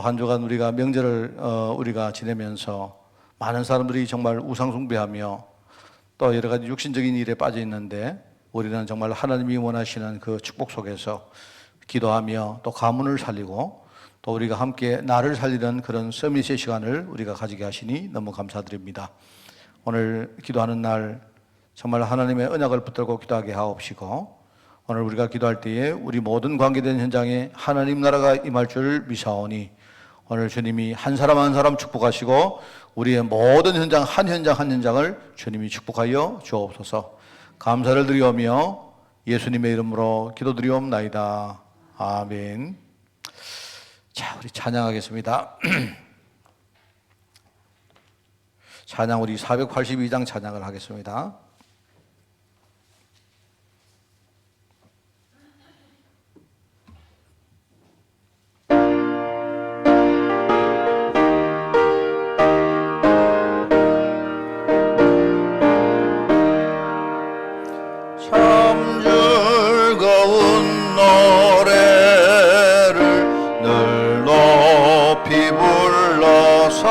한 주간 우리가 명절을 우리가 지내면서 많은 사람들이 정말 우상 숭배하며 또 여러 가지 육신적인 일에 빠져 있는데, 우리는 정말 하나님이 원하시는 그 축복 속에서 기도하며 또 가문을 살리고 또 우리가 함께 나를 살리는 그런 서밋의 시간을 우리가 가지게 하시니 너무 감사드립니다. 오늘 기도하는 날 정말 하나님의 언약을 붙들고 기도하게 하옵시고, 오늘 우리가 기도할 때에 우리 모든 관계된 현장에 하나님 나라가 임할 줄 미사오니, 오늘 주님이 한 사람 한 사람 축복하시고 우리의 모든 현장 한 현장을 주님이 축복하여 주옵소서. 감사를 드리오며 예수님의 이름으로 기도드리옵나이다. 아멘. 자, 우리 찬양하겠습니다. 찬양 우리 482장 찬양을 하겠습니다. 참 즐거운 노래를 늘 높이 불러서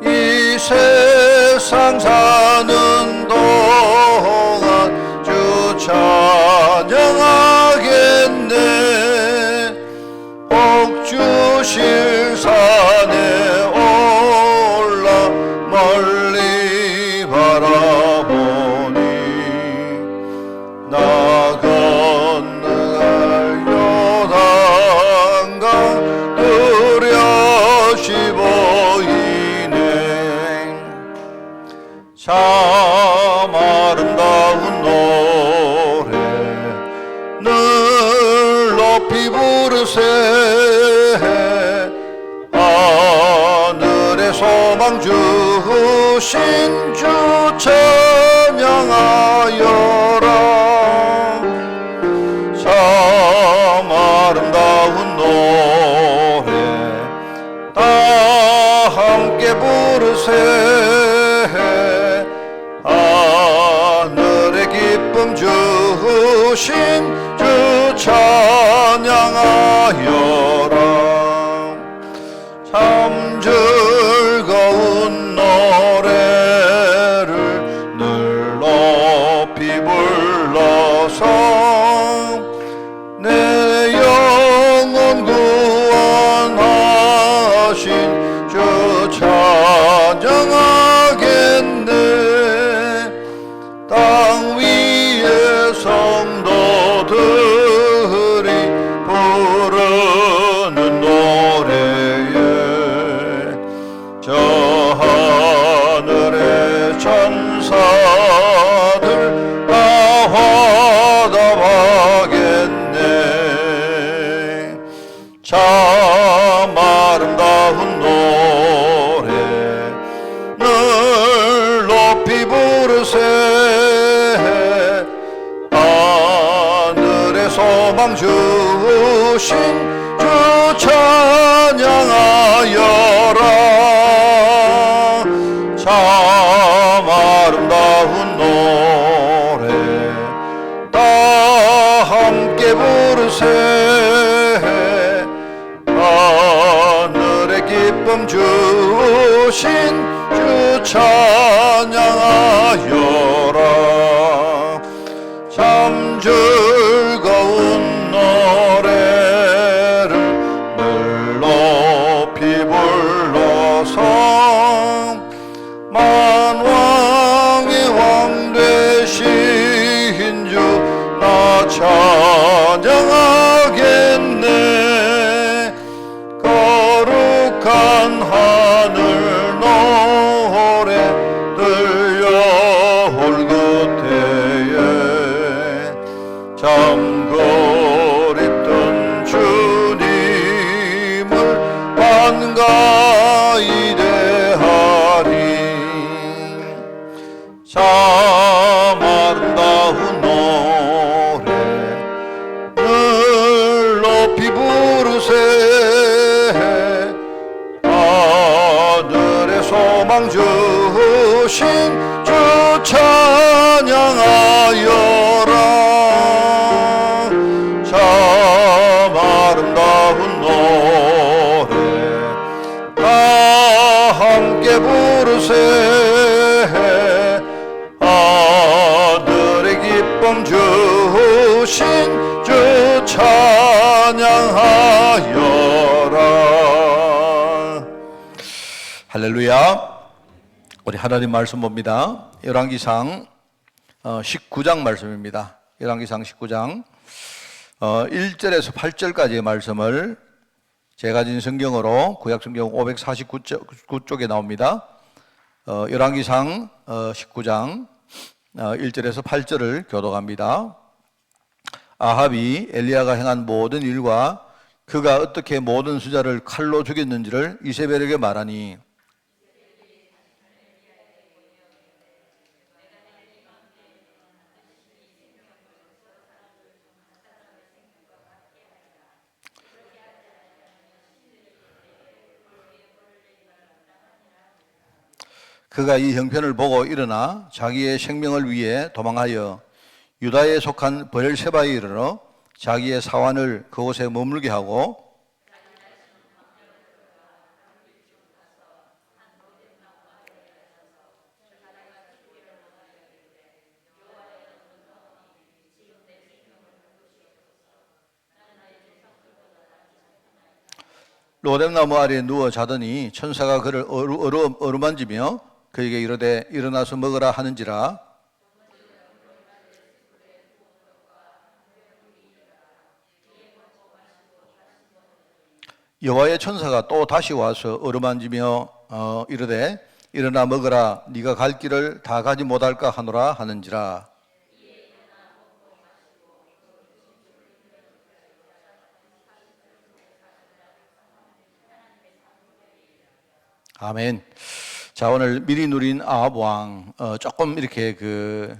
이 세상 사는 동안 주 찬양하겠네. 옥주실 산에 올라 멀리 바라보니 나 건너갈 요단강 뚜렷이 보이네. 참 아름다운 노래 늘 높이 부르세. 하늘의 소망 주신 주 찬양하여라. 참 아름다운 노래 다 함께 부르세. 하늘의 기쁨 주신 주 찬양하여라. 참 즐거운 노래를 늘 높이 불러서 내 영혼 구원하신 주 찬양하겠네. 땅 위의 성도들이 부르는 노래에 저 하늘의 천사들 다 화답하겠네. 참 아름다운 노래 늘 높이 부르세. 하늘의 소망 주신 주 찬양하여라. 참 아름다운 노래 다 함께 부르세. 하늘의 기쁨 주신 주 찬양하여라. 참 즐거운 노래를 늘 높이 불러서 만왕의 왕 되신 주 나 찬양하겠네. 거룩한 하늘 노래 들려올 그때에 참 그립던 주님을 반가이 대하리. 참 아름다운 노래 늘 높이 부르세. 하늘의 소망 주신 주 찬양하여라. 참 아름다운 노래 주세 아들의 기쁨 주신 주 찬양하여라. 할렐루야. 우리 하나님 말씀 봅니다. 열왕기상 19장 말씀입니다. 열왕기상 19장 1절에서 8절까지의 말씀을 제가 가진 성경으로 구약성경 549쪽에 나옵니다. 열왕기상 19장 1절에서 8절을 교독합니다. 아합이 엘리야가 행한 모든 일과 그가 어떻게 모든 수자를 칼로 죽였는지를 이세벨에게 말하니 그가 이 형편을 보고 일어나 자기의 생명을 위해 도망하여 유다에 속한 브엘세바에 이르러 자기의 사환을 그곳에 머물게 하고 로뎀나무 아래에 누워 자더니 천사가 그를 어루만지며 그에게 이르되 일어나서 먹으라 하는지라. 여호와의 천사가 또 다시 와서 어루만지며 이르되 일어나 먹으라 네가 갈 길을 다 가지 못할까 하노라 하는지라. 아멘. 자, 오늘 미리 누린 아합 왕 조금 이렇게 그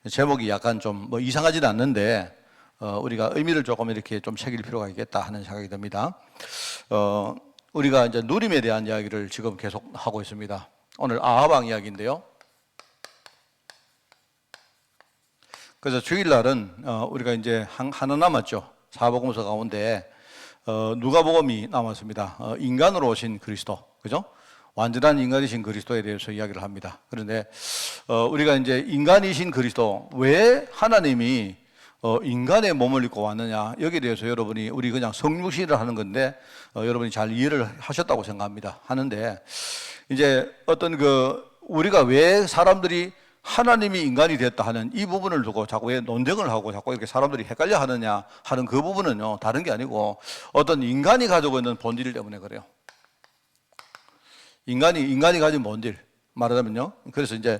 제목이 약간 좀 뭐 이상하진 않는데 우리가 의미를 조금 이렇게 좀 새길 필요가 있겠다 하는 생각이 듭니다. 우리가 이제 누림에 대한 이야기를 지금 계속 하고 있습니다. 오늘 아합 왕 이야기인데요. 그래서 주일날은 우리가 이제 하나 남았죠. 사복음서 가운데 누가복음이 남았습니다. 인간으로 오신 그리스도, 그죠? 완전한 인간이신 그리스도에 대해서 이야기를 합니다. 그런데 우리가 이제 인간이신 그리스도, 왜 하나님이 인간의 몸을 입고 왔느냐, 여기에 대해서 여러분이 우리 그냥 성육신을 하는 건데 여러분이 잘 이해를 하셨다고 생각합니다. 하는데 이제 어떤 우리가 왜 사람들이 하나님이 인간이 됐다 하는 이 부분을 두고 자꾸 왜 논쟁을 하고 자꾸 이렇게 사람들이 헷갈려 하느냐 하는 그 부분은요, 다른 게 아니고 어떤 인간이 가지고 있는 본질 때문에 그래요. 인간이 가진 본질, 말하자면요. 그래서 이제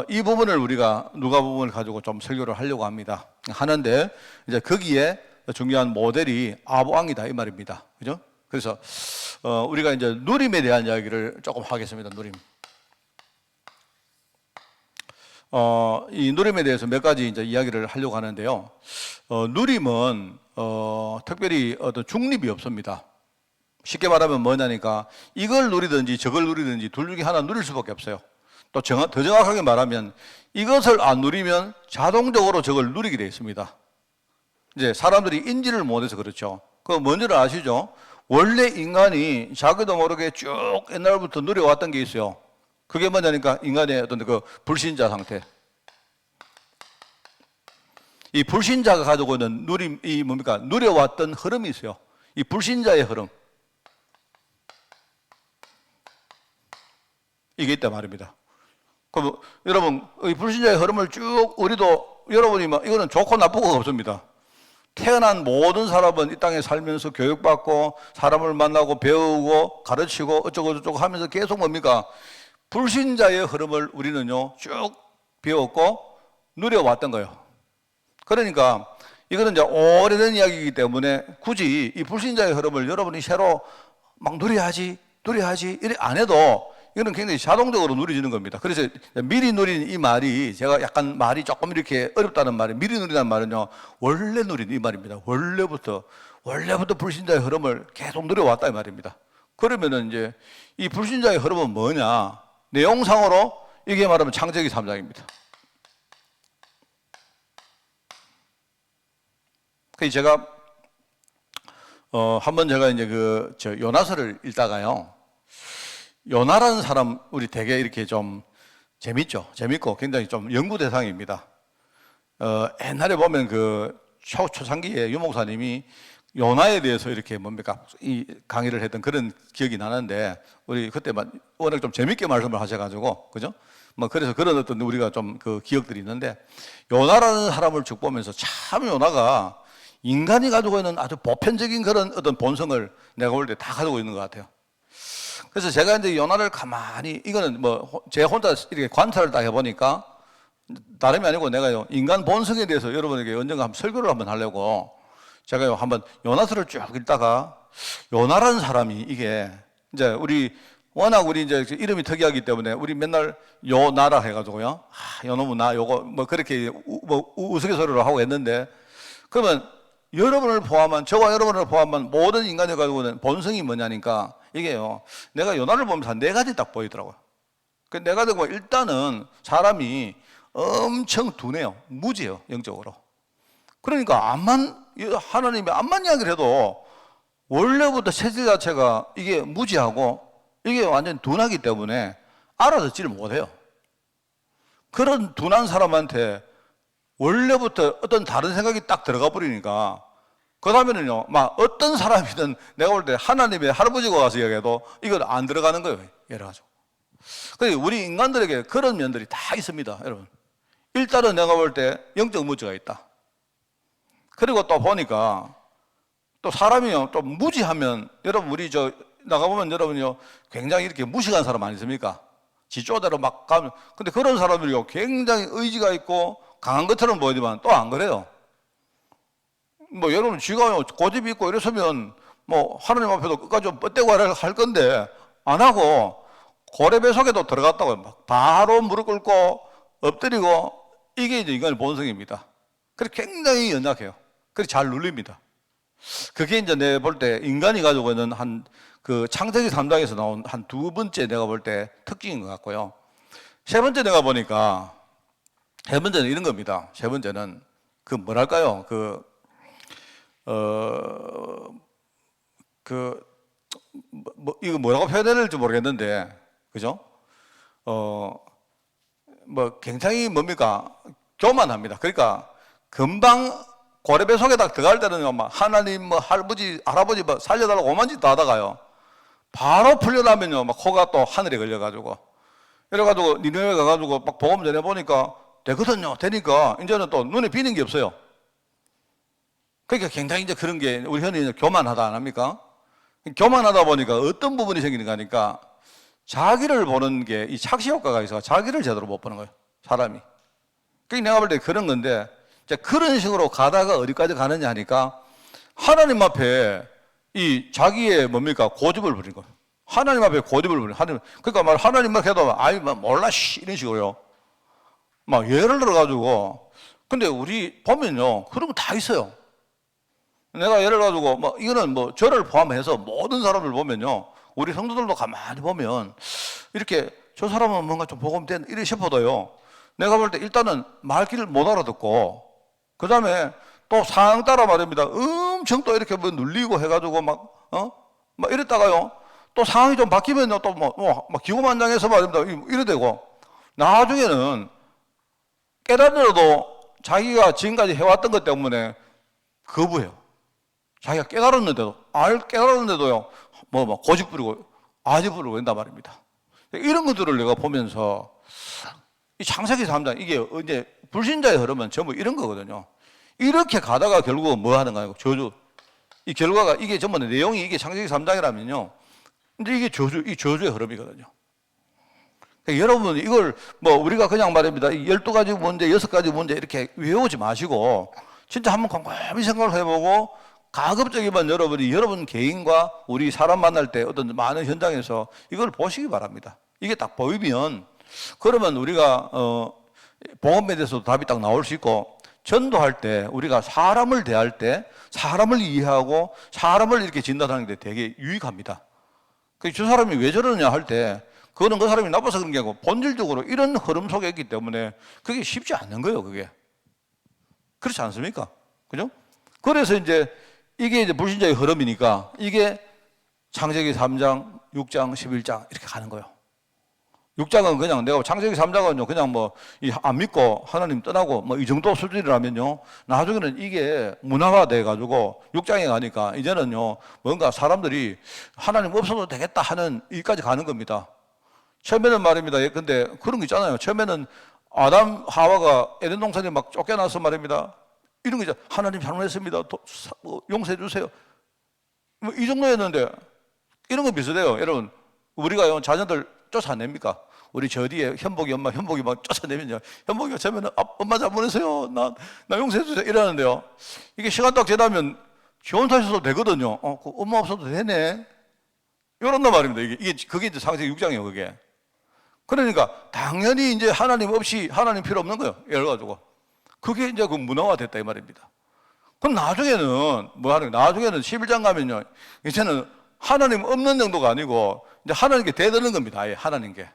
이 부분을 우리가 누가복음을 가지고 좀 설교를 하려고 합니다. 하는데 이제 거기에 중요한 모델이 아합 왕이다 이 말입니다. 그죠? 그래서 우리가 이제 누림에 대한 이야기를 조금 하겠습니다. 누림. 이 누림에 대해서 몇 가지 이제 이야기를 하려고 하는데요. 누림은 특별히 어떤 중립이 없습니다. 쉽게 말하면 뭐냐니까 이걸 누리든지 저걸 누리든지 둘 중에 하나 누릴 수밖에 없어요. 또 더 정확하게 말하면 이것을 안 누리면 자동적으로 저걸 누리게 되어 있습니다. 이제 사람들이 인지를 못해서 그렇죠. 그 뭔지를 아시죠? 원래 인간이 자기도 모르게 쭉 옛날부터 누려왔던 게 있어요. 그게 뭐냐니까 인간의 어떤 그 불신자 상태. 이 불신자가 가지고 있는 누림이 뭡니까? 누려왔던 흐름이 있어요. 이 불신자의 흐름. 이게 있단 말입니다. 그럼 여러분, 이 불신자의 흐름을 쭉 우리도 여러분이 막 이거는 좋고 나쁘고가 없습니다. 태어난 모든 사람은 이 땅에 살면서 교육받고 사람을 만나고 배우고 가르치고 어쩌고 저쩌고 하면서 계속 뭡니까? 불신자의 흐름을 우리는요 쭉 배웠고 누려왔던 거예요. 그러니까 이거는 이제 오래된 이야기이기 때문에 굳이 이 불신자의 흐름을 여러분이 새로 막 누려야지 이래 안 해도 이거는 굉장히 자동적으로 누려지는 겁니다. 그래서 미리 누린 이 말이 제가 약간 말이 조금 이렇게 어렵다는 말이 미리 누리는 말은요 원래 누린 이 말입니다. 원래부터 불신자의 흐름을 계속 누려왔다 이 말입니다. 그러면은 이제 이 불신자의 흐름은 뭐냐? 내용상으로 이게 말하면 창세기 3장입니다. 그래서 제가 한번 제가 이제 요나서를 읽다가요. 요나라는 사람 우리 되게 이렇게 좀 재밌죠. 재밌고 굉장히 좀 연구 대상입니다. 옛날에 보면 그 초창기에 유 목사님이 요나에 대해서 이렇게 뭡니까 이 강의를 했던 그런 기억이 나는데 우리 그때만 워낙 좀 재밌게 말씀을 하셔가지고 그죠? 뭐 그래서 그런 어떤 우리가 좀 그 기억들이 있는데 요나라는 사람을 쭉 보면서 참 요나가 인간이 가지고 있는 아주 보편적인 그런 어떤 본성을 내가 볼 때 다 가지고 있는 것 같아요. 그래서 제가 이제 요나를 가만히 이거는 뭐 제 혼자 이렇게 관찰을 딱 해보니까 다름이 아니고 내가요 인간 본성에 대해서 여러분에게 언젠가 한번 설교를 한번 하려고 제가요 한번 요나서를 쭉 읽다가 요나라는 사람이 이게 이제 우리 워낙 우리 이제 이름이 특이하기 때문에 우리 맨날 요나라 해가지고요 요놈은 나 요거 뭐 그렇게 우스갯소리로 하고 했는데 그러면 여러분을 포함한 저와 여러분을 포함한 모든 인간이 가지고 있는 본성이 뭐냐니까 이게요 내가 요나를 보면서 한 4가지 딱 보이더라고요. 그 4가지고 일단은 사람이 엄청 둔해요. 무지해요. 영적으로. 그러니까 하나님이 암만 이야기를 해도 원래부터 체질 자체가 이게 무지하고 이게 완전 둔하기 때문에 알아듣지를 못해요. 그런 둔한 사람한테 원래부터 어떤 다른 생각이 딱 들어가 버리니까 그 다음에는요 막 어떤 사람이든 내가 볼 때 하나님의 할아버지가 와서 이야기해도 이건 안 들어가는 거예요. 예를 가지고. 그러니까 우리 인간들에게 그런 면들이 다 있습니다. 여러분 일단은 내가 볼 때 영적 무지가 있다. 그리고 또 보니까 또 사람이요 또 무지하면 여러분 우리 저 나가보면 여러분요 굉장히 이렇게 무식한 사람 아니십니까? 지쪼대로 막 가면 근데 그런 사람들이요 굉장히 의지가 있고 강한 것처럼 보이지만 또 안 그래요. 뭐 여러분 쥐가요 고집이 있고 이랬으면 뭐 하나님 앞에도 끝까지 뻗대고 할 건데 안 하고 고래배 속에도 들어갔다고 막 바로 무릎 꿇고 엎드리고 이게 이제 인간의 본성입니다. 그래서 굉장히 연약해요. 그래서 잘 눌립니다. 그게 이제 내가 볼 때 인간이 가지고 있는 한 그 창세기 3장에서 나온 한 2번째 내가 볼 때 특징인 것 같고요. 3번째 내가 보니까 3번째는 이런 겁니다. 3번째는 그 뭐랄까요? 이거 뭐라고 표현해야 될지 모르겠는데, 그죠? 뭐 굉장히 뭡니까? 교만합니다. 그러니까 금방 고래배 속에 딱 들어갈 때는 막 하나님 뭐 할아버지 뭐 살려달라고 오만 짓 다 하다가요. 바로 풀려나면요, 막 코가 또 하늘에 걸려가지고. 이래가지고 니네에 가가지고 막 복음 전해보니까 되거든요. 되니까 이제는 또 눈에 비는 게 없어요. 그러니까 굉장히 이제 그런 게 우리 현이 이제 교만하다 안 합니까? 교만하다 보니까 어떤 부분이 생기는가 하니까 자기를 보는 게 이 착시 효과가 있어서 자기를 제대로 못 보는 거예요. 사람이. 그러니까 내가 볼 때 그런 건데 이제 그런 식으로 가다가 어디까지 가느냐 하니까 하나님 앞에 이 자기의 뭡니까? 고집을 부린 거예요. 하나님 앞에 고집을 부린 하나님. 그러니까 말 하나님 막 해도 아이 막 몰라 씨 이런 식으로요. 막 예를 들어 가지고 근데 우리 보면요. 그런 거 다 있어요. 내가 예를 가지고 뭐 이거는 뭐 저를 포함해서 모든 사람을 보면요. 우리 성도들도 가만히 보면 이렇게 저 사람은 뭔가 좀 복음된 이래 싶어도요. 내가 볼 때 일단은 말귀를 못 알아듣고 그 다음에 또 상황 따라 말입니다. 엄청 또 이렇게 뭐 눌리고 해가지고 막 이랬다가요. 또 상황이 좀 바뀌면요. 또 막 기고만장해서 말입니다. 이래 되고 나중에는 깨달으려도 자기가 지금까지 해왔던 것 때문에 거부해요. 자기가 깨달았는데도, 깨달았는데도요, 고집 부리고, 아집 부리고 한단 말입니다. 이런 것들을 내가 보면서, 이 창세기 3장, 이게 이제 불신자의 흐름은 전부 이런 거거든요. 이렇게 가다가 결국은 뭐 하는 거예요? 저주. 이 결과가, 이게 전부 내용이 이게 창세기 3장이라면요. 근데 이게 이 저주의 흐름이거든요. 그러니까 여러분, 이걸 우리가 그냥 말입니다. 12가지 문제, 6가지 문제 이렇게 외우지 마시고, 진짜 한번 곰곰이 생각을 해보고, 가급적이면 여러분이 여러분 개인과 우리 사람 만날 때 어떤 많은 현장에서 이걸 보시기 바랍니다. 이게 딱 보이면 그러면 우리가 복음에 대해서도 답이 딱 나올 수 있고 전도할 때 우리가 사람을 대할 때 사람을 이해하고 사람을 이렇게 진단하는 게 되게 유익합니다. 저 사람이 왜 저러느냐 할 때 그거는 그 사람이 나빠서 그런 게 아니고 본질적으로 이런 흐름 속에 있기 때문에 그게 쉽지 않는 거예요. 그게 그렇지 않습니까? 그죠? 그래서 이제 이게 이제 불신자의 흐름이니까 이게 창세기 3장 6장, 11장 이렇게 가는 거예요. 6장은 그냥 내가 창세기 3장은요, 그냥 뭐, 안 믿고 하나님 떠나고 뭐 이 정도 수준이라면요, 나중에는 이게 문화가 돼가지고 6장에 가니까 이제는요, 뭔가 사람들이 하나님 없어도 되겠다 하는 일까지 가는 겁니다. 처음에는 말입니다. 근데 그런 거 있잖아요. 처음에는 아담, 하와가 에덴 동산에 막 쫓겨나서 말입니다. 이런 거 있잖아요. 하나님 잘못했습니다. 용서해 주세요. 뭐 이 정도였는데, 이런 거 비슷해요. 여러분, 우리가요, 자녀들 쫓아냅니까? 우리 저 뒤에 현복이 엄마, 현복이 막 쫓아내면요. 현복이가 처음에는 엄마 잘못했어요. 나 용서해 주세요. 이러는데요. 이게 시간 딱 지나면 좋은 탓이어도 되거든요. 그 엄마 없어도 되네. 이런단 말입니다. 그게 이제 창세기 6장이에요, 그게. 그러니까 당연히 이제 하나님 없이 하나님 필요 없는 거예요. 이래가지고. 그게 이제 그 문화화 됐다 이 말입니다. 그럼 나중에는 뭐 하는 거예요? 나중에는 11장 가면요. 이제는 하나님 없는 정도가 아니고 이제 하나님께 대드는 겁니다. 아예 하나님께.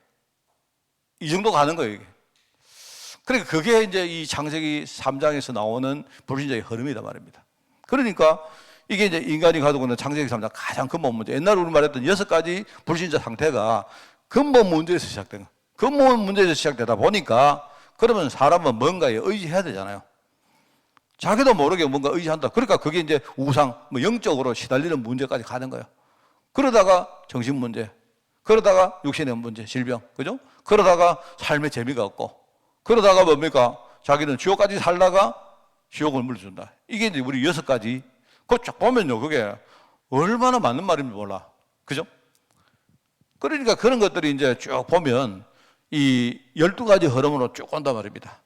이 정도 가는 거예요, 이게. 그러니까 그게 이제 이 창세기 3장에서 나오는 불신자의 흐름이다 말입니다. 그러니까 이게 이제 인간이 가지고 있는 창세기 3장 가장 근본 문제. 옛날에 우리 말했던 6가지 불신자 상태가 근본 문제에서 시작된 거예요. 근본 문제에서 시작되다 보니까 그러면 사람은 뭔가에 의지해야 되잖아요. 자기도 모르게 뭔가 의지한다. 그러니까 그게 이제 우상, 뭐 영적으로 시달리는 문제까지 가는 거예요. 그러다가 정신 문제, 그러다가 육신의 문제, 질병, 그죠? 그러다가 삶의 재미가 없고, 그러다가 뭡니까? 자기는 지옥까지 살다가 지옥을 물려준다. 이게 이제 우리 6가지. 그거 쫙 보면요, 그게 얼마나 맞는 말인지 몰라. 그죠? 그러니까 그런 것들이 이제 쭉 보면 이 12가지 흐름으로 쭉 온단 말입니다.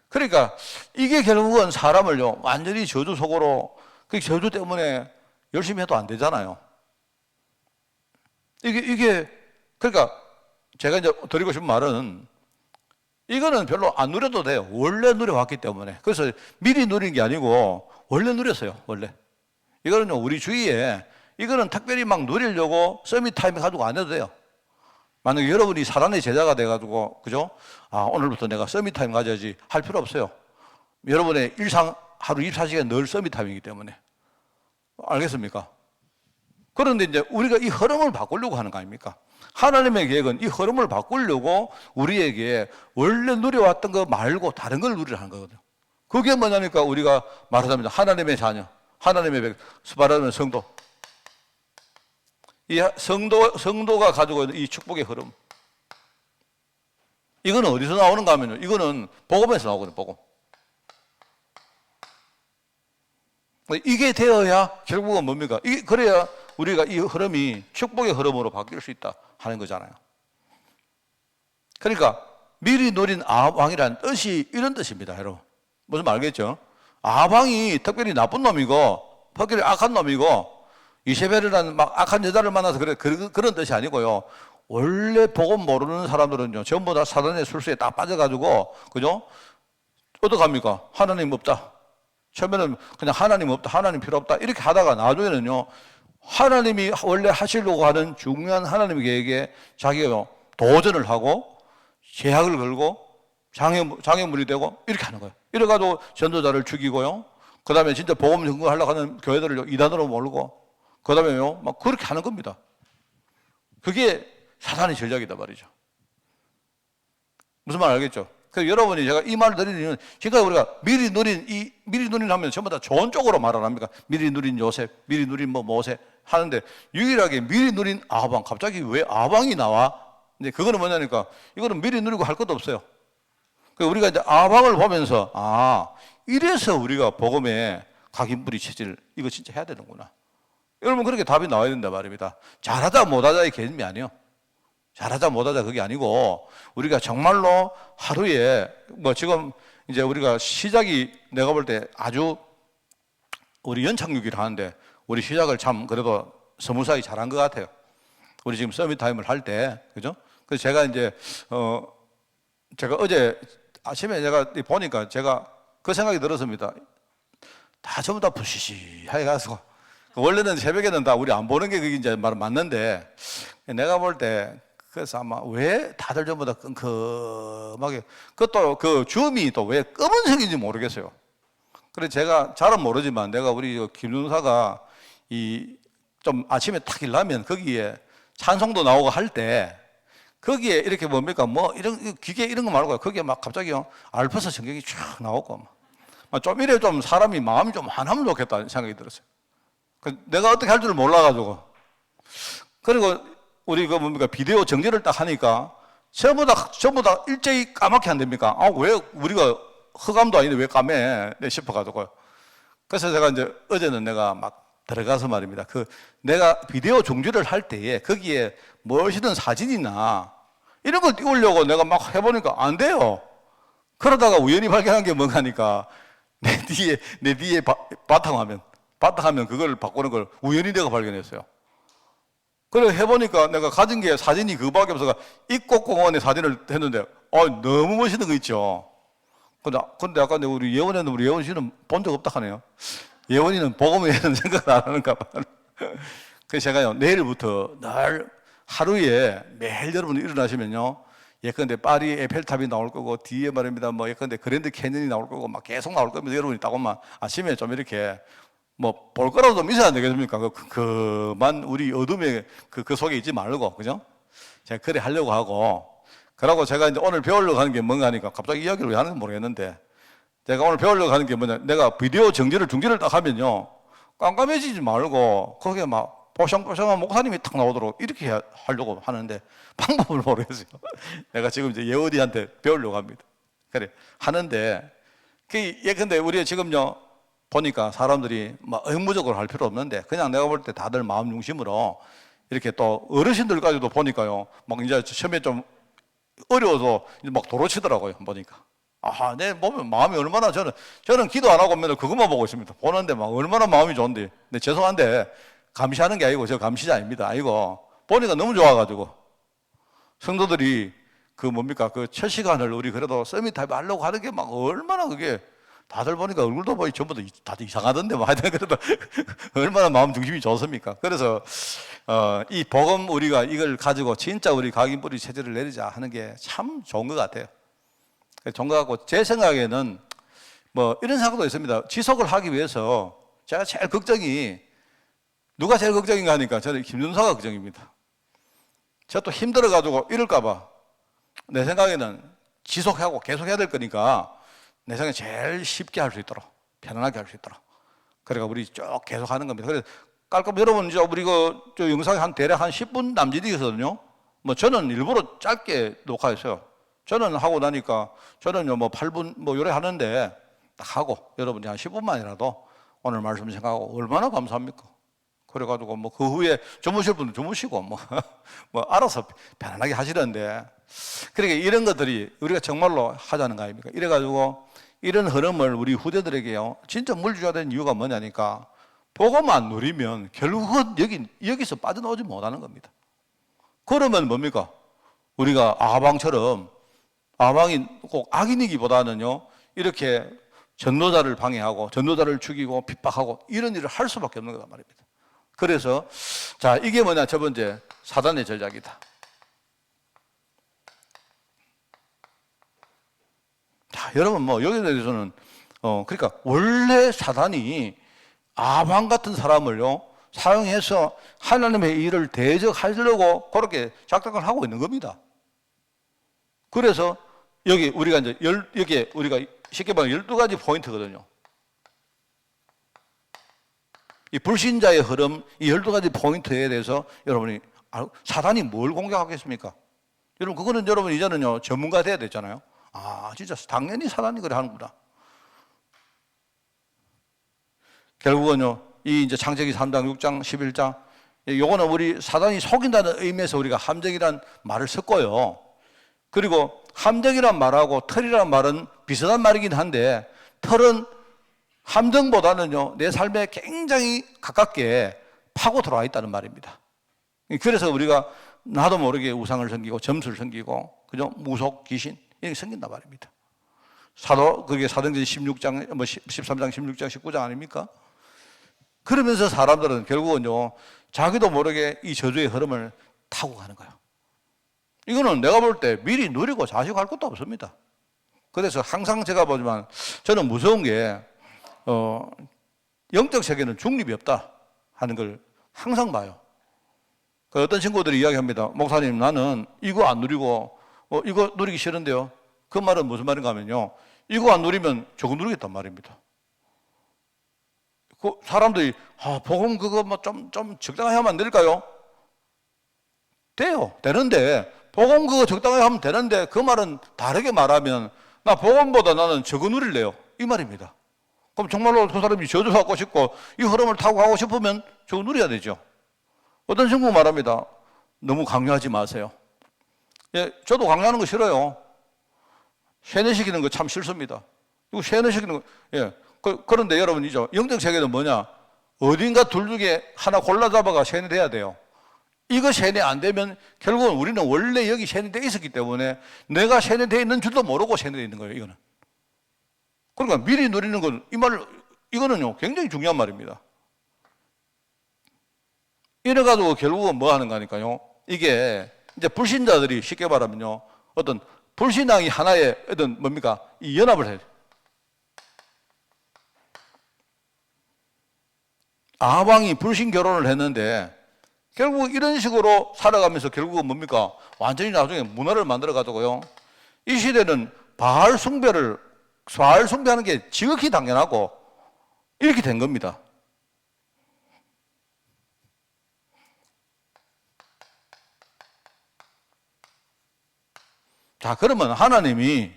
그러니까 이게 결국은 사람을요, 완전히 저주 속으로, 그 저주 때문에 열심히 해도 안 되잖아요. 그러니까 제가 이제 드리고 싶은 말은 이거는 별로 안 누려도 돼요. 원래 누려왔기 때문에. 그래서 미리 누린 게 아니고 원래 누렸어요, 원래. 이거는요, 우리 주위에 이거는 특별히 막 누리려고 서밋 타임 가지고 안 해도 돼요. 만약에 여러분이 사단의 제자가 돼가지고, 그죠? 오늘부터 내가 서밋 타임 가져야지 할 필요 없어요. 여러분의 일상 하루 24시간 늘 서밋 타임이기 때문에. 알겠습니까? 그런데 이제 우리가 이 흐름을 바꾸려고 하는 거 아닙니까? 하나님의 계획은 이 흐름을 바꾸려고 우리에게 원래 누려왔던 거 말고 다른 걸 누리려 하는 거거든요. 그게 뭐냐니까 우리가 말하자면 하나님의 자녀, 하나님의 백, 말하자면 성도. 이 성도가 가지고 있는 이 축복의 흐름. 이거는 어디서 나오는가 하면요. 이거는 복음에서 나오거든요, 복음. 이게 되어야 결국은 뭡니까? 그래야 우리가 이 흐름이 축복의 흐름으로 바뀔 수 있다 하는 거잖아요. 그러니까 미리 노린 아방이라는 뜻이 이런 뜻입니다, 여러분. 무슨 말 알겠죠? 아방이 특별히 나쁜 놈이고, 특별히 악한 놈이고, 이세벨이라는 막 악한 여자를 만나서 그런 뜻이 아니고요. 원래 복음 모르는 사람들은요, 전부 다 사단의 술수에 딱 빠져가지고, 그죠? 어떡합니까? 하나님 없다. 처음에는 그냥 하나님 없다, 하나님 필요 없다, 이렇게 하다가 나중에는요, 하나님이 원래 하시려고 하는 중요한 하나님의 계획에 자기가 도전을 하고, 제약을 걸고, 장애물이 되고, 이렇게 하는 거예요. 이래가지고 전도자를 죽이고요. 그 다음에 진짜 복음 전공하려고 하는 교회들을 이단으로 몰고, 그 다음에요, 막 그렇게 하는 겁니다. 그게 사탄의 전략이다 말이죠. 무슨 말 알겠죠? 그래서 여러분이 제가 이 말을 드리는 이유는 지금까지 우리가 미리 누린 하면 전부 다 좋은 쪽으로 말을 합니까? 미리 누린 요셉, 미리 누린 뭐 모세 하는데 유일하게 미리 누린 아방, 갑자기 왜 아방이 나와? 근데 그거는 뭐냐니까 이거는 미리 누리고 할 것도 없어요. 그러니까 우리가 이제 아방을 보면서 이래서 우리가 복음에 각인뿌리 체질 이거 진짜 해야 되는구나. 여러분 그렇게 답이 나와야 된다 말입니다. 잘하자 못하자의 개념이 아니에요. 잘하자 못하자 그게 아니고 우리가 정말로 하루에 뭐 지금 이제 우리가 시작이 내가 볼 때 아주 우리 연착륙이라 하는데 우리 시작을 참 그래도 스무스하게 잘한 것 같아요. 우리 지금 서밋 타임을 할 때 그죠? 그래서 제가 이제 제가 어제 아침에 제가 보니까 제가 그 생각이 들었습니다. 다 전부 다 부시시하게 가서 원래는 새벽에는 다 우리 안 보는 게 그게 이제 맞는데 내가 볼 때 그래서 아마 왜 다들 전부 다 끔끔하게 그것도 그 줌이 또 왜 검은색인지 모르겠어요. 그래서 제가 잘은 모르지만 내가 우리 김준사가 이 좀 아침에 딱 일하면 거기에 찬송도 나오고 할 때 거기에 이렇게 뭡니까? 뭐 이런 기계 이런 거 말고 거기에 막 갑자기요 알파서 성경이 쫙 나오고 막 좀 이래 좀 사람이 마음이 좀 환하면 좋겠다 생각이 들었어요. 내가 어떻게 할 줄 몰라가지고. 그리고 우리 그 뭡니까? 비디오 정지를 딱 하니까 전부 다 일제히 까맣게 안 됩니까? 아, 왜 우리가 흑암도 아닌데 왜 까매? 싶어가지고요. 그래서 제가 이제 어제는 내가 막 들어가서 말입니다. 내가 비디오 종지를 할 때에 거기에 멋있는 사진이나 이런 걸 띄우려고 내가 막 해보니까 안 돼요. 그러다가 우연히 발견한 게 뭔가 하니까 내 뒤에 바탕화면 그걸 바꾸는 걸 우연히 내가 발견했어요. 그래 해보니까 내가 가진 게 사진이 그거밖에 없어서 입곡공원에 사진을 했는데 너무 멋있는 거 있죠. 근데 아까 우리 예원 씨는 본 적 없다 하네요. 예원이는 복음에는 생각을 안 하는가 봐. 그래서 제가요 내일부터 날 하루에 매일 여러분이 일어나시면요 예컨대 파리 에펠탑이 나올 거고 뒤에 말입니다 뭐 예컨대 그랜드 캐년이 나올 거고 막 계속 나올 겁니다. 여러분이 따고만 아침에 좀 이렇게 뭐 볼 거라도 좀 있어야 되겠습니까? 그만 우리 어둠의 그 속에 있지 말고 그죠? 제가 그래 하려고 하고 그러고 제가 이제 오늘 배우려고 하는 게 뭔가 하니까 갑자기 이야기를 왜 하는지 모르겠는데 제가 오늘 배우려고 하는 게 뭐냐 내가 비디오 중지를 딱 하면요 깜깜해지지 말고 거기에 막 뽀송뽀송한 목사님이 탁 나오도록 이렇게 하려고 하는데 방법을 모르겠어요. 내가 지금 이제 예원이한테 배우려고 합니다. 그래 하는데 근데 우리가 지금요 보니까 사람들이 막 의무적으로 할 필요 없는데 그냥 내가 볼 때 다들 마음 중심으로 이렇게 또 어르신들까지도 보니까요 막 이제 처음에 좀 어려워서 이제 막 도로 치더라고요 보니까. 내 보면 마음이 얼마나 저는 기도 안 하고 맨날 그것만 보고 있습니다. 보는데 막 얼마나 마음이 좋은데. 근데 죄송한데 감시하는 게 아니고 저 감시자 아닙니다. 아니고 보니까 너무 좋아가지고 성도들이 그 첫 시간을 우리 그래도 서밋타입 하려고 하는 게 막 얼마나 그게 다들 보니까 얼굴도 보니 전부 다들 이상하던데 뭐 하여튼 그래도 얼마나 마음 중심이 좋습니까? 그래서 이 복음 우리가 이걸 가지고 진짜 우리 각인 뿌리 체제를 내리자 하는 게 참 좋은 것 같아요. 좋은 것 같고 제 생각에는 뭐 이런 생각도 있습니다. 지속을 하기 위해서 제가 제일 걱정이 누가 제일 걱정인가 하니까 저는 김준사가 걱정입니다. 제가 또 힘들어가지고 이럴까 봐 내 생각에는 지속하고 계속해야 될 거니까 내 생각에 제일 쉽게 할 수 있도록 편안하게 할 수 있도록 그러니까 우리 쭉 계속 하는 겁니다. 그래서 깔끔 여러분 이제 우리 저 영상이 대략 한 10분 남짓이거든요. 뭐 저는 일부러 짧게 녹화했어요. 저는 하고 나니까 저는요 뭐 8분 뭐 요래 하는데 딱 하고 여러분이 한 10분만이라도 오늘 말씀 생각하고 얼마나 감사합니까? 그래가지고 뭐 그 후에 주무실 분은 주무시고 뭐 알아서 편안하게 하시는데 그러니까 이런 것들이 우리가 정말로 하자는 거 아닙니까? 이래가지고 이런 흐름을 우리 후대들에게요 진짜 물주어야 되는 이유가 뭐냐니까 복음만 누리면 결국은 여기서 빠져나오지 못하는 겁니다. 그러면 뭡니까? 우리가 아방이 꼭 악인이기보다는요 이렇게 전도자를 방해하고 전도자를 죽이고 핍박하고 이런 일을 할 수밖에 없는 거단 말입니다. 그래서 자 이게 뭐냐 첫 번째 사단의 전략이다. 자 여러분 뭐 여기에 대해서는 그러니까 원래 사단이 아방 같은 사람을요 사용해서 하나님의 일을 대적하려고 그렇게 작작을 하고 있는 겁니다. 그래서 여기 우리가 이제 여기에 우리가 쉽게 말하면 12가지 포인트거든요. 이 불신자의 흐름, 이 12가지 포인트에 대해서 여러분이 사단이 뭘 공격하겠습니까? 여러분 그거는 여러분 이제는요 전문가 돼야 됐잖아요. 진짜 당연히 사단이 그래 하는구나. 결국은요 이 이제 창세기 3장, 6장, 11장 요거는 우리 사단이 속인다는 의미에서 우리가 함정이란 말을 썼고요. 그리고 함정이란 말하고 털이란 말은 비슷한 말이긴 한데 털은 함정보다는요 내 삶에 굉장히 가깝게 파고 들어와 있다는 말입니다. 그래서 우리가 나도 모르게 우상을 섬기고 점수를 섬기고 그죠? 무속, 귀신 이렇게 섬긴단 말입니다. 그게 사도행전 16장, 13장, 16장, 19장 아닙니까? 그러면서 사람들은 결국은요 자기도 모르게 이 저주의 흐름을 타고 가는 거예요. 이거는 내가 볼 때 미리 누리고 자식할 것도 없습니다. 그래서 항상 제가 보지만 저는 무서운 게 영적 세계는 중립이 없다 하는 걸 항상 봐요. 그 어떤 친구들이 이야기합니다. 목사님, 나는 이거 안 누리고 이거 누리기 싫은데요. 그 말은 무슨 말인가 하면요, 이거 안 누리면 저거 누리겠단 말입니다. 그 사람들이 복음 그거 뭐 좀 적당하게 하면 안 될까요? 돼요. 되는데 복음 그거 적당하게 하면 되는데 그 말은 다르게 말하면 나 복음보다 나는 저거 누릴래요, 이 말입니다. 그럼 정말로 그 사람이 저주 받고 싶고 이 흐름을 타고 가고 싶으면 저거 누려야 되죠. 어떤 친구 말합니다. 너무 강요하지 마세요. 예, 저도 강요하는 거 싫어요. 세뇌시키는 거 참 싫습니다. 이거 세뇌시키는 거, 예. 그런데 여러분이죠. 영적 세계는 뭐냐? 어딘가 둘 중에 하나 골라 잡아가 세뇌돼야 돼요. 이거 세뇌 안 되면 결국은 우리는 원래 여기 세뇌돼 있었기 때문에 내가 세뇌돼 있는 줄도 모르고 세뇌돼 있는 거예요, 이거는. 그러니까 미리 누리는 건, 이거는요, 굉장히 중요한 말입니다. 이래가지고 결국은 뭐 하는 거니까요. 이게 이제 불신자들이 쉽게 말하면요, 어떤 불신앙이 하나의 어떤 뭡니까? 이 연합을 해요. 아방이 불신 결혼을 했는데 결국 이런 식으로 살아가면서 결국은 뭡니까? 완전히 나중에 문화를 만들어 가지고요. 이 시대는 바알 숭배하는 게 지극히 당연하고 이렇게 된 겁니다. 자, 그러면 하나님이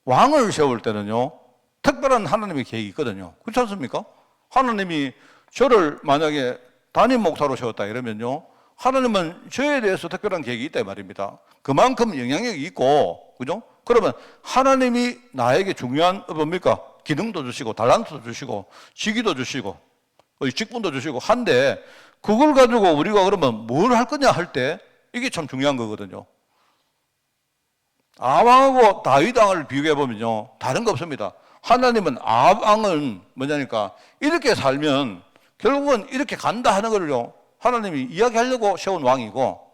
왕을 세울 때는요, 특별한 하나님의 계획이 있거든요. 그렇지 않습니까? 하나님이 저를 만약에 담임 목사로 세웠다 이러면요, 하나님은 저에 대해서 특별한 계획이 있다 이 말입니다. 그만큼 영향력이 있고, 그죠? 그러면 하나님이 나에게 중요한 뭡니까? 기능도 주시고, 달란트도 주시고, 직위도 주시고, 직분도 주시고 한데, 그걸 가지고 우리가 그러면 뭘 할 거냐 할 때, 이게 참 중요한 거거든요. 아방하고 다윗 왕을 비교해 보면요, 다른 거 없습니다. 하나님은 아방은 뭐냐니까, 이렇게 살면 결국은 이렇게 간다 하는 걸요, 하나님이 이야기하려고 세운 왕이고,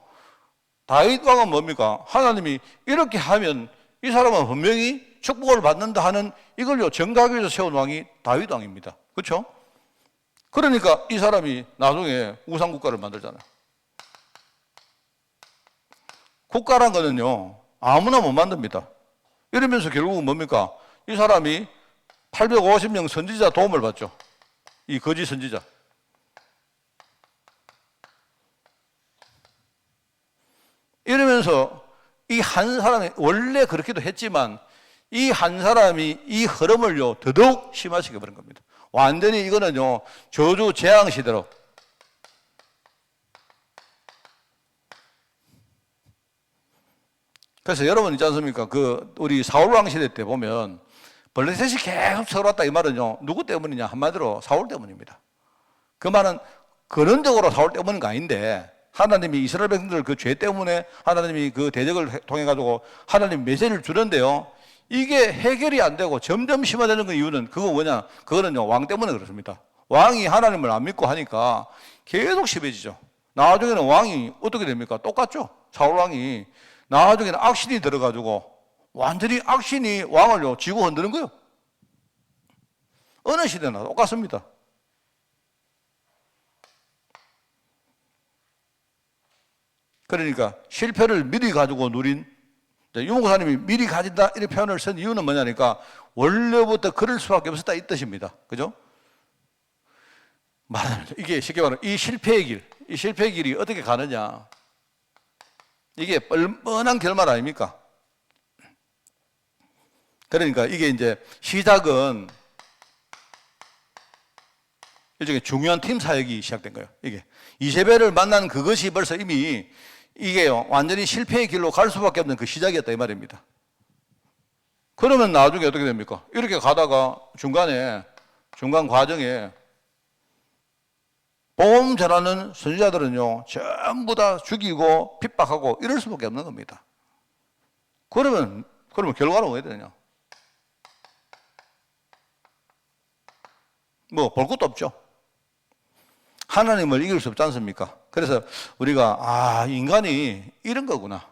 다윗 왕은 뭡니까? 하나님이 이렇게 하면 이 사람은 분명히 축복을 받는다 하는 이걸요, 정가하기 위해서 세운 왕이 다윗 왕입니다. 그렇죠? 그러니까 이 사람이 나중에 우상국가를 만들잖아요. 국가란 거는요, 아무나 못 만듭니다. 이러면서 결국은 뭡니까? 이 사람이 850명 선지자 도움을 받죠. 이 거짓 선지자. 이러면서 이 한 사람이 원래 그렇기도 했지만 이 한 사람이 이 흐름을요, 더더욱 심화시켜 버린 겁니다. 완전히 이거는요, 저주 재앙 시대로. 그래서 여러분 있지 않습니까? 우리 사울왕 시대 때 보면 블레셋이 계속 쳐들어왔다 이 말은요, 누구 때문이냐? 한마디로 사울 때문입니다. 그 말은 근원적으로 사울 때문인 거 아닌데, 하나님이 이스라엘 백성들 그 죄 때문에 하나님이 그 대적을 통해 가지고 하나님 메시지를 주는데요, 이게 해결이 안 되고 점점 심화되는 그 이유는 그거 뭐냐? 그거는요, 왕 때문에 그렇습니다. 왕이 하나님을 안 믿고 하니까 계속 심해지죠. 나중에는 왕이 어떻게 됩니까? 똑같죠. 사울 왕이 나중에는 악신이 들어가지고 완전히 악신이 왕을요, 쥐고 흔드는 거예요. 어느 시대나 똑같습니다. 그러니까 실패를 미리 가지고 누린, 유목사님이 미리 가진다 이런 표현을 쓴 이유는 뭐냐니까, 원래부터 그럴 수밖에 없었다 이 뜻입니다. 그죠? 말하자면 이게 쉽게 말하면 이 실패의 길이 어떻게 가느냐, 이게 뻔뻔한 결말 아닙니까? 그러니까 이게 이제 시작은 일종의 중요한 팀 사역이 시작된 거예요. 이게 이세벨을 만난 그것이 벌써 이미 이게요, 완전히 실패의 길로 갈 수밖에 없는 그 시작이었다 이 말입니다. 그러면 나중에 어떻게 됩니까? 이렇게 가다가 중간 과정에 복음 전하는 선지자들은요, 전부 다 죽이고 핍박하고 이럴 수밖에 없는 겁니다. 그러면 결과는 어떻게 되냐? 뭐 볼 것도 없죠. 하나님을 이길 수 없지 않습니까? 그래서 우리가 인간이 이런 거구나,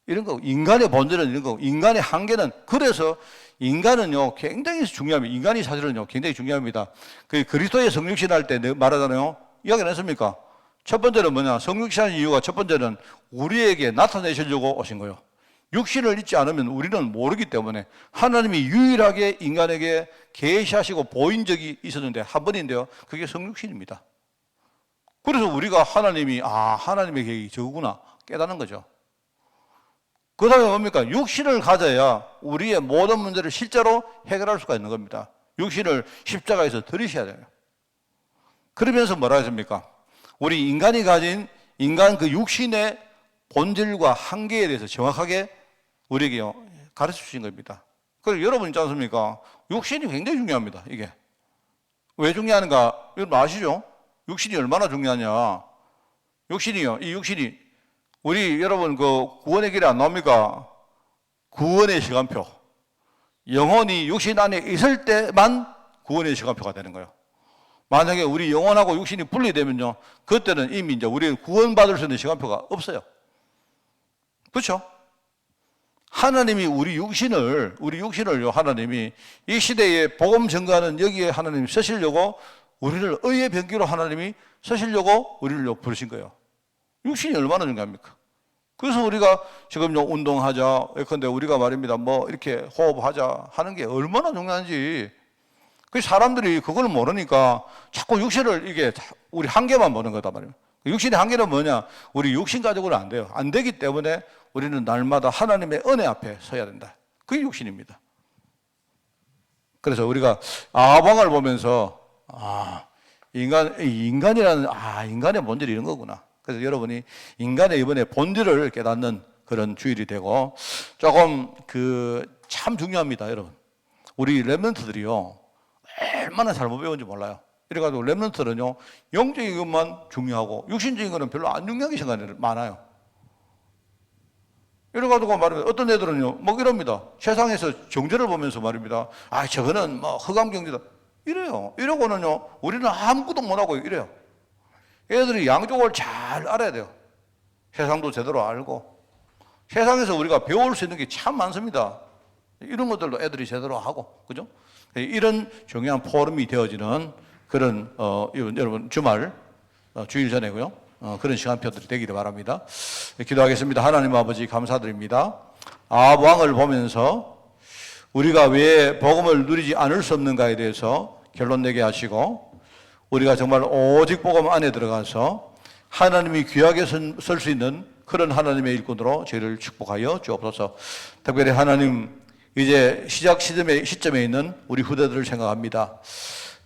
이런 거, 인간의 본질은 이런 거고, 인간의 한계는, 그래서 인간은요 굉장히 중요합니다. 인간이 사실은요 굉장히 중요합니다. 그 그리스도의 성육신 할 때 말하잖아요. 이야기 안 했습니까? 첫 번째는 뭐냐? 성육신하는 이유가 첫 번째는 우리에게 나타내시려고 오신 거예요. 육신을 잊지 않으면 우리는 모르기 때문에 하나님이 유일하게 인간에게 계시하시고 보인 적이 있었는데 한 번인데요. 그게 성육신입니다. 그래서 우리가 하나님이 하나님의 계획이 저구나 깨닫는 거죠. 그 다음에 뭡니까? 육신을 가져야 우리의 모든 문제를 실제로 해결할 수가 있는 겁니다. 육신을 십자가에서 들이셔야 돼요. 그러면서 뭐라 했습니까? 우리 인간이 가진 인간 그 육신의 본질과 한계에 대해서 정확하게 우리에게 가르쳐 주신 겁니다. 그리고 여러분 있지 않습니까? 육신이 굉장히 중요합니다. 이게 왜 중요한가? 여러분 아시죠? 육신이 얼마나 중요하냐? 육신이요. 이 육신이 우리 여러분 그 구원의 길에 안 나옵니까? 구원의 시간표. 영혼이 육신 안에 있을 때만 구원의 시간표가 되는 거예요. 만약에 우리 영혼하고 육신이 분리되면요, 그때는 이미 이제 우리는 구원받을 수 있는 시간표가 없어요. 그렇죠? 하나님이 우리 육신을요, 하나님이 이 시대에 복음 전가하는 여기에 하나님이 쓰시려고 우리를 의의 병기로 하나님이 쓰시려고 우리를 부르신 거예요. 육신이 얼마나 중요합니까? 그래서 우리가 지금요, 운동하자, 예컨대 우리가 말입니다, 뭐 이렇게 호흡하자 하는 게 얼마나 중요한지. 그 사람들이 그걸 모르니까 자꾸 육신을 이게 우리 한계만 보는 거다 말입니다. 육신의 한계는 뭐냐? 우리 육신 가지고는 안 돼요. 안 되기 때문에 우리는 날마다 하나님의 은혜 앞에 서야 된다. 그게 육신입니다. 그래서 우리가 아방을 보면서 인간의 본질이 이런 거구나. 그래서 여러분이 인간의 이번에 본질을 깨닫는 그런 주일이 되고 조금 참 중요합니다, 여러분. 우리 렘넌트들이요, 얼마나 잘못 배운지 몰라요. 이래가지고 렘넌트는요, 영적인 것만 중요하고 육신적인 것은 별로 안 중요하게 생각하는 많아요. 이래가지고 말입니다. 어떤 애들은요, 뭐 이럽니다. 세상에서 경제를 보면서 말입니다. 저거는 뭐 흑암 경제다. 이래요. 이러고는요, 우리는 아무것도 못하고 이래요. 애들이 양쪽을 잘 알아야 돼요. 세상도 제대로 알고. 세상에서 우리가 배울 수 있는 게 참 많습니다. 이런 것들도 애들이 제대로 하고, 그죠? 이런 중요한 포럼이 되어지는 그런, 여러분, 주일 전에고요. 그런 시간표들이 되기를 바랍니다. 기도하겠습니다. 하나님 아버지 감사드립니다. 아합왕을 보면서 우리가 왜 복음을 누리지 않을 수 없는가에 대해서 결론 내게 하시고 우리가 정말 오직 복음 안에 들어가서 하나님이 귀하게 쓸 수 있는 그런 하나님의 일꾼으로 저희를 축복하여 주옵소서. 특별히 하나님 이제 시작 시점에 있는 우리 후대들을 생각합니다.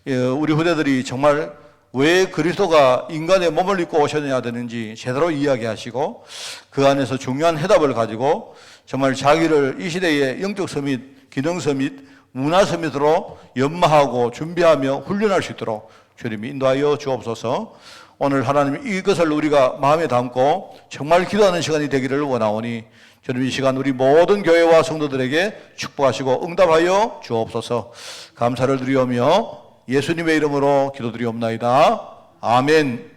우리 후대들이 정말 왜 그리스도가 인간의 몸을 입고 오셔야 되는지 제대로 이야기하시고 그 안에서 중요한 해답을 가지고 정말 자기를 이 시대의 영적 서밋, 기능 서밋, 문화 서밋으로 연마하고 준비하며 훈련할 수 있도록 주님이 인도하여 주옵소서. 오늘 하나님 이것을 우리가 마음에 담고 정말 기도하는 시간이 되기를 원하오니 주님 이 시간 우리 모든 교회와 성도들에게 축복하시고 응답하여 주옵소서. 감사를 드리오며 예수님의 이름으로 기도드리옵나이다. 아멘.